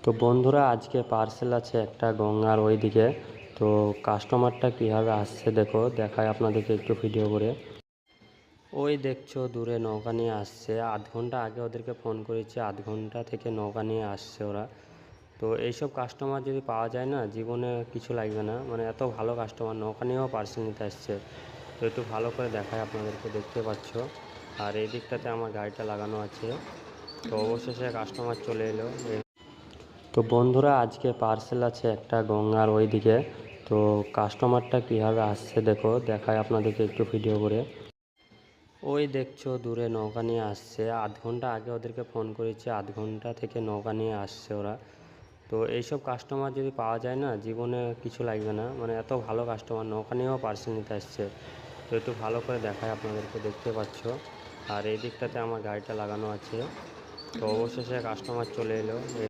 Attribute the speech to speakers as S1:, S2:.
S1: তো বন্ধুরা, আজকে পার্সেল আছে একটা গঙ্গার ওইদিকে। তো কাস্টমারটা কিভাবে আসছে দেখো, দেখায় আপনাদেরকে একটু ভিডিও করে। ওই দেখছো দূরে নৌকা নিয়ে আসছে, আধ ঘন্টা আগে ওদেরকে ফোন করেছি, আধ ঘন্টা থেকে নৌকা নিয়ে আসছে ওরা। তো এইসব কাস্টমার যদি পাওয়া যায় না, জীবনে কিছু লাগবে না, মানে এত ভালো কাস্টমার, নৌকা নিয়েও পার্সেল নিতে আসছে। তো একটু ভালো করে দেখায় আপনাদেরকে, দেখতে পাচ্ছ। আর এই দিকটাতে আমার গাড়িটা লাগানো আছে। তো অবশেষে কাস্টমার চলে এলো। তো বন্ধুরা, আজকে পার্সেল আছে একটা গঙ্গার ওইদিকে। তো কাস্টমারটা কিভাবে আসছে দেখো, দেখায় আপনাদেরকে একটু ভিডিও করে। ওই দেখছো দূরে নৌকা নিয়ে আসছে, আধ ঘন্টা আগে ওদেরকে ফোন করেছি, আধ ঘন্টা থেকে নৌকা নিয়ে আসছে ওরা। তো এইসব কাস্টমার যদি পাওয়া যায় না, জীবনে কিছু লাগবে না, মানে এত ভালো কাস্টমার, নৌকা নিয়েও পার্সেল নিতে আসছে। তো একটু ভালো করে দেখায় আপনাদেরকে, দেখতে পাচ্ছ। আর এই দিকটাতে আমার গাড়িটা লাগানো আছে। তো অবশেষে কাস্টমার চলে এলো।